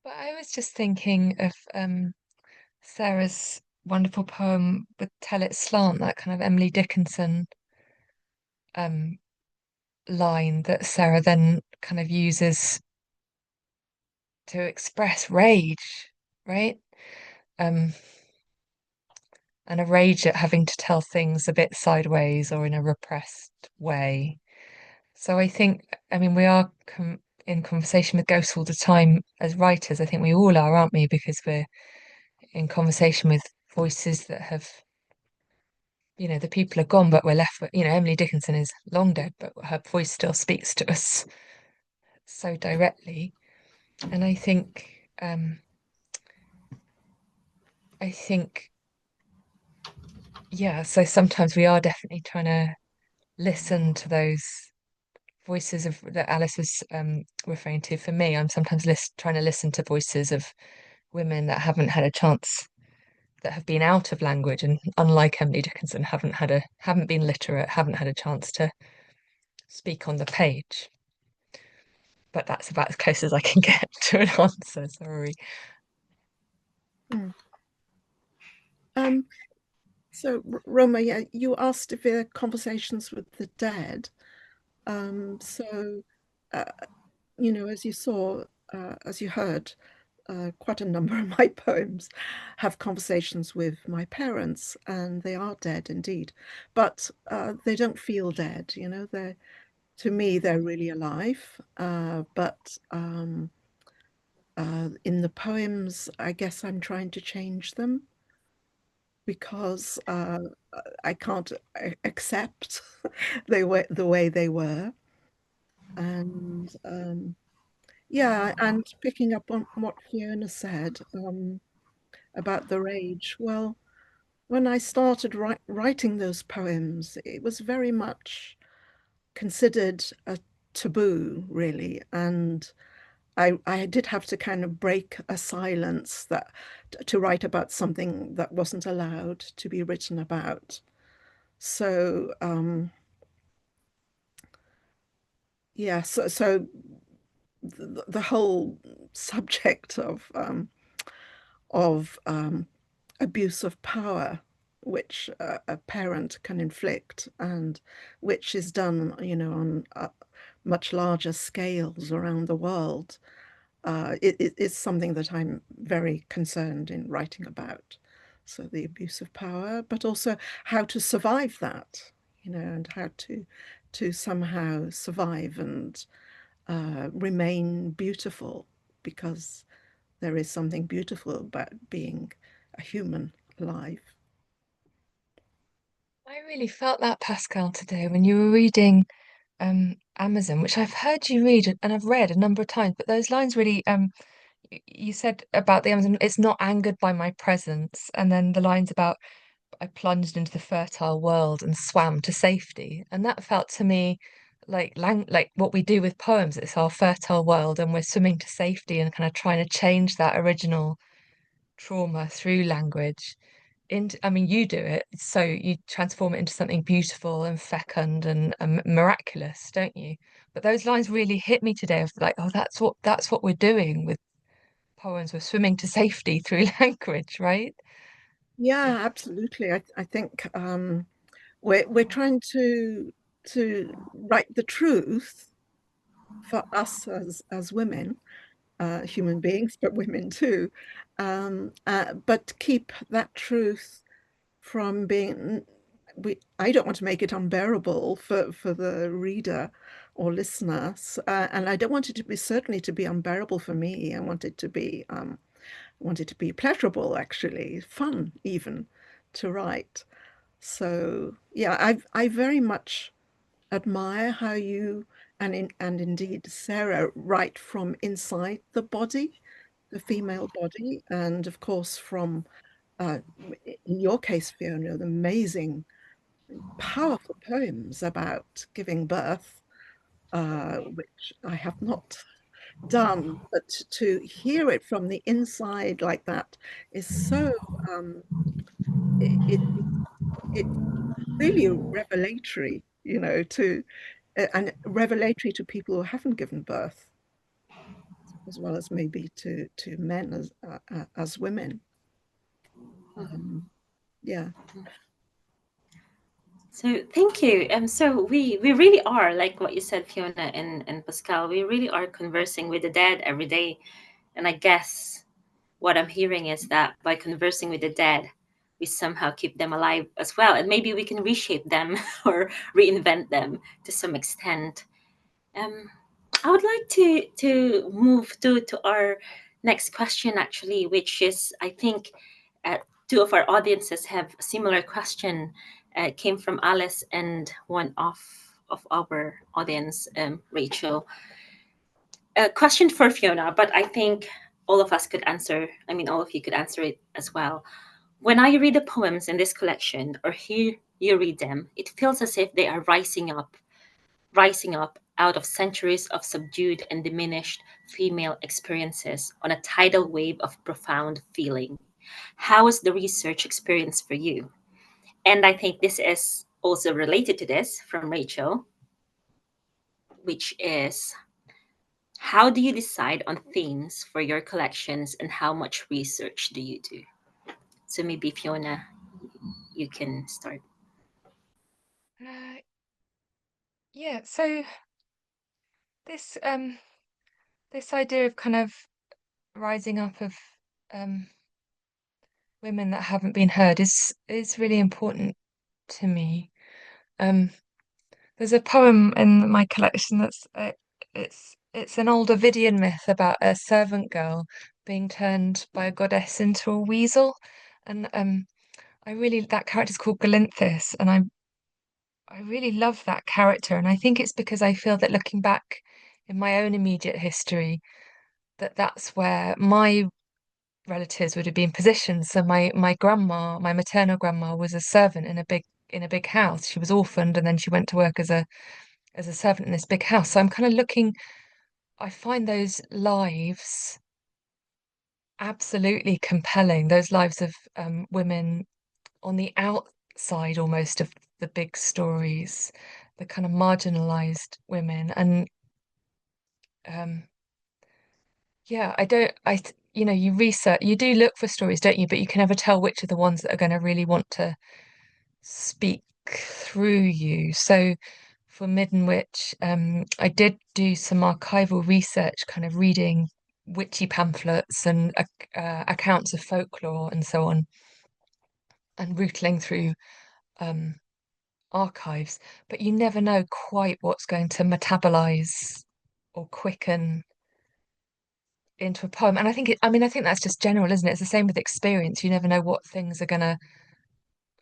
But I was just thinking of Sarah's wonderful poem with Tell It Slant, that kind of Emily Dickinson line that Sarah then kind of uses to express rage, right? And a rage at having to tell things a bit sideways or in a repressed way. So I think, I mean, we are in conversation with ghosts all the time as writers. I think we all are, aren't we? Because we're in conversation with voices that have, the people are gone, but we're left with, Emily Dickinson is long dead, but her voice still speaks to us so directly. And I think, yeah, so sometimes we are definitely trying to listen to those voices that Alice was referring to. For me, I'm sometimes trying to listen to voices of women that haven't had a chance, that have been out of language, and unlike Emily Dickinson, haven't been literate, haven't had a chance to speak on the page. But that's about as close as I can get to an answer. Sorry. So, Roma, yeah, you asked if there are conversations with the dead. So, as you saw, as you heard, quite a number of my poems have conversations with my parents, and they are dead indeed. But they don't feel dead, to me, they're really alive. But in the poems, I guess I'm trying to change them because I can't accept the way they were. And yeah, and picking up on what Fiona said about the rage, well, when I started writing those poems, it was very much considered a taboo, really. And I did have to kind of break a silence to write about something that wasn't allowed to be written about. So yeah, so the whole subject of abuse of power, which a parent can inflict, and which is done, on much larger scales around the world. It is something that I'm very concerned in writing about. So the abuse of power, but also how to survive that, and how to somehow survive and remain beautiful, because there is something beautiful about being a human alive. I really felt that, Pascal, today when you were reading Amazon, which I've heard you read and I've read a number of times, but those lines really you said about the Amazon, it's not angered by my presence, and then the lines about I plunged into the fertile world and swam to safety, and that felt to me like what we do with poems. It's our fertile world, and we're swimming to safety and kind of trying to change that original trauma through language. I mean, you do it, so you transform it into something beautiful and fecund and miraculous, don't you? But those lines really hit me today of like, oh, that's what we're doing with poems. We're swimming to safety through language, right? Yeah, absolutely. I think we're trying to write the truth for us as women, human beings, but women too. But keep that truth from being. I don't want to make it unbearable for the reader or listener, and I don't want it to be certainly to be unbearable for me. I want it to be pleasurable, actually, fun even to write. So yeah, I very much admire how you and indeed Sarah write from inside the body, the female body, and of course from in your case, Fiona, the amazing, powerful poems about giving birth, which I have not done, but to hear it from the inside like that is so it, it's really revelatory, to and revelatory to people who haven't given birth, as well as maybe to men as women. Yeah. So thank you. So we really are, like what you said, Fiona and Pascal, we really are conversing with the dead every day. And I guess what I'm hearing is that by conversing with the dead, we somehow keep them alive as well. And maybe we can reshape them or reinvent them to some extent. Um, I would like to move to our next question, actually, which is, I think, two of our audiences have a similar question. Came from Alice and one of our audience, Rachel. A question for Fiona, but I think all of us could answer. I mean, all of you could answer it as well. When I read the poems in this collection or hear you read them, it feels as if they are rising up out of centuries of subdued and diminished female experiences on a tidal wave of profound feeling. How was the research experience for you? And I think this is also related to this from Rachel, which is, how do you decide on themes for your collections and how much research do you do? So maybe Fiona, you can start. Yeah, so this this idea of kind of rising up of um women that haven't been heard is really important to me. Um, there's a poem in my collection that's it's an old Ovidian myth about a servant girl being turned by a goddess into a weasel, and I really that character's called Galinthis, and I really love that character, and I think it's because I feel that looking back in my own immediate history, that's where my relatives would have been positioned. So my grandma, my maternal grandma, was a servant in a big house. She was orphaned, and then she went to work as a servant in this big house. So I'm kind of looking. I find those lives absolutely compelling. Those lives of women on the outside almost of the big stories, the kind of marginalized women, and um, yeah, I don't. You research, you do look for stories, don't you? But you can never tell which are the ones that are going to really want to speak through you. So for Midden Witch, I did do some archival research, kind of reading witchy pamphlets and accounts of folklore and so on, and rootling through um, archives. But you never know quite what's going to metabolize or quicken into a poem. And I think that's just general, isn't it? It's the same with experience. You never know what things are going to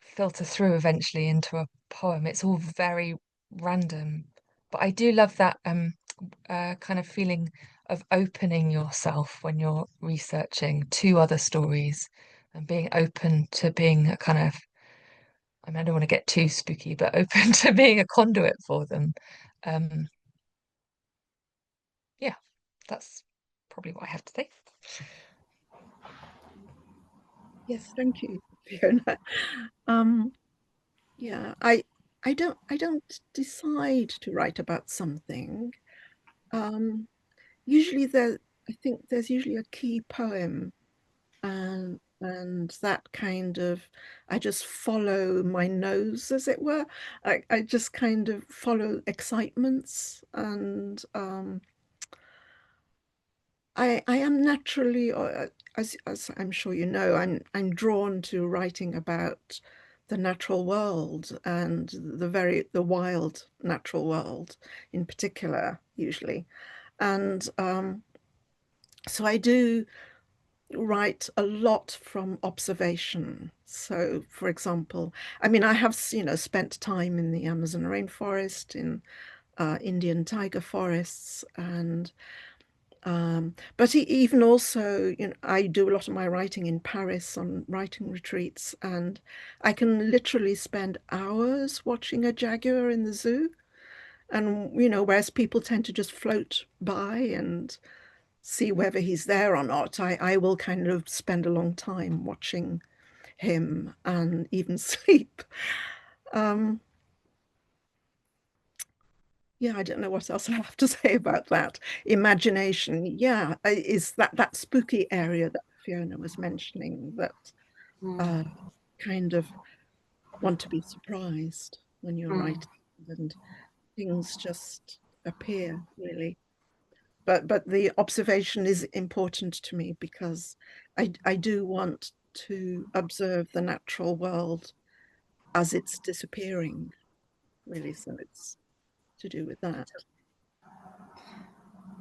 filter through eventually into a poem. It's all very random. But I do love that kind of feeling of opening yourself when you're researching to other stories and being open to being a kind of, I mean, I don't want to get too spooky, but open to being a conduit for them. Um, yeah, that's probably what I have to say. Yes, thank you, Fiona. Um, yeah, I don't decide to write about something. Um, usually I think there's usually a key poem, and that kind of, I just follow my nose, as it were. I just kind of follow excitements, and I am naturally, as I'm sure you know, I'm drawn to writing about the natural world, and the wild natural world in particular, usually. And so I do write a lot from observation. So, for example, I mean, I have, spent time in the Amazon rainforest, in Indian tiger forests, and but even also, I do a lot of my writing in Paris on writing retreats, and I can literally spend hours watching a jaguar in the zoo. And, whereas people tend to just float by and see whether he's there or not, I will kind of spend a long time watching him and even sleep. Yeah, I don't know what else I have to say about that. Imagination, yeah, is that spooky area that Fiona was mentioning, that kind of want to be surprised when you're writing, and things just appear, really. But the observation is important to me, because I do want to observe the natural world as it's disappearing, really. So it's to do with that.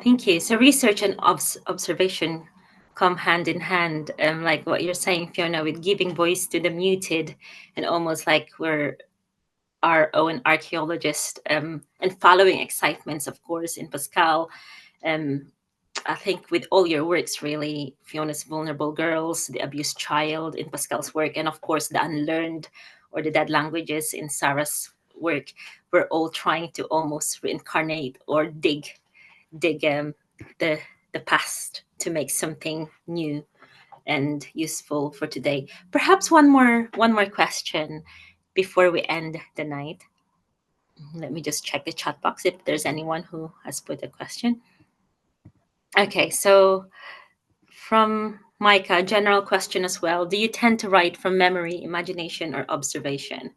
Thank you. So research and observation come hand in hand, like what you're saying, Fiona, with giving voice to the muted, and almost like we're our own archaeologist, and following excitements, of course, in Pascale. I think with all your works, really, Fiona's Vulnerable Girls, The Abused Child in Pascale's work, and of course the Unlearned or the Dead Languages in Sarah's work, we're all trying to almost reincarnate or dig the past to make something new and useful for today. Perhaps one more question before we end the night. Let me just check the chat box if there's anyone who has put a question. Okay, so from Micah, general question as well. Do you tend to write from memory, imagination, or observation?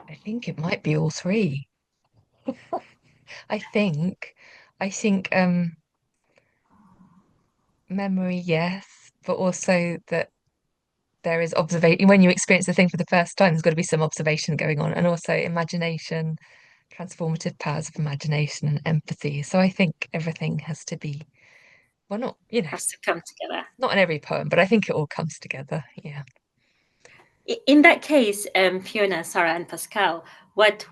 I think it might be all three. I think memory, yes, but also that there is observation. When you experience the thing for the first time, there's got to be some observation going on, and also imagination, transformative powers of imagination and empathy. So I think everything has to be, well, not, Has to come together. not in every poem, but I think it all comes together. Yeah. In that case, Fiona, Sarah, and Pascale, what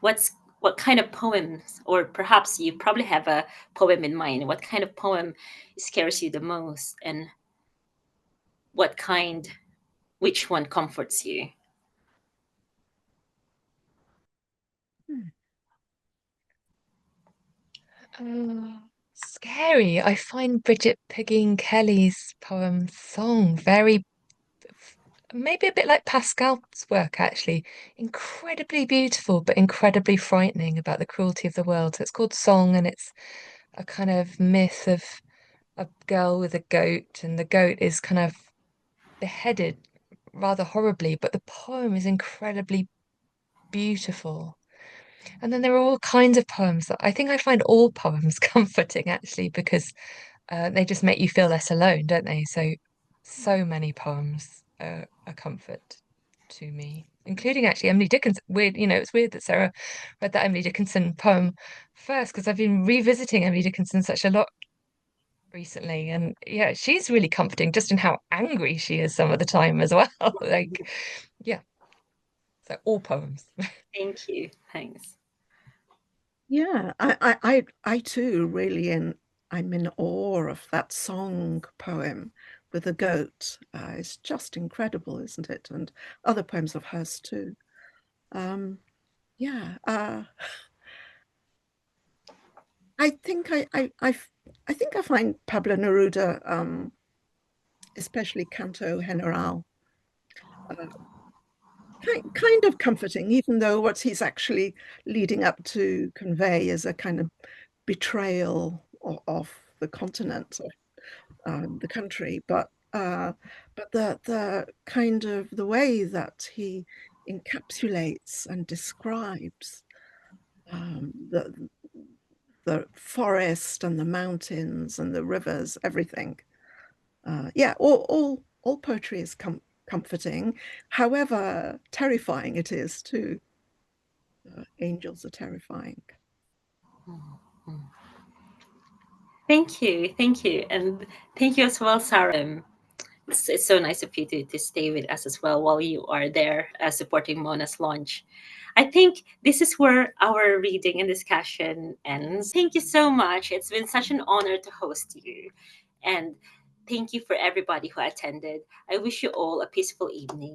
kind of poems, or perhaps you probably have a poem in mind, what kind of poem scares you the most, and which one comforts you? Scary. I find Bridget Pigging Kelly's poem Song very, maybe a bit like Pascal's work, actually. Incredibly beautiful, but incredibly frightening about the cruelty of the world. So it's called Song, and it's a kind of myth of a girl with a goat, and the goat is kind of beheaded rather horribly, but the poem is incredibly beautiful. And then there are all kinds of poems that I think I find all poems comforting, actually, because they just make you feel less alone, don't they? So many poems are a comfort to me, including actually Emily Dickinson. Weird, it's weird that Sarah read that Emily Dickinson poem first, because I've been revisiting Emily Dickinson such a lot recently, and yeah, she's really comforting just in how angry she is some of the time as well. Like, yeah. So all poems. Thank you. Thanks. Yeah, I too really, I'm in awe of that Song poem with the goat. It's just incredible, isn't it? And other poems of hers too. Yeah, I think I think I find Pablo Neruda, especially Canto General, kind of comforting, even though what he's actually leading up to convey is a kind of betrayal of the continent, of the country. But the kind of the way that he encapsulates and describes the forest and the mountains and the rivers, everything. Yeah, all poetry is comforting, however terrifying it is too. Angels are terrifying. Thank you. Thank you. And thank you as well, Sarah. It's so nice of you to stay with us as well while you are there supporting Mona's launch. I think this is where our reading and discussion ends. Thank you so much. It's been such an honor to host you. And thank you for everybody who attended. I wish you all a peaceful evening.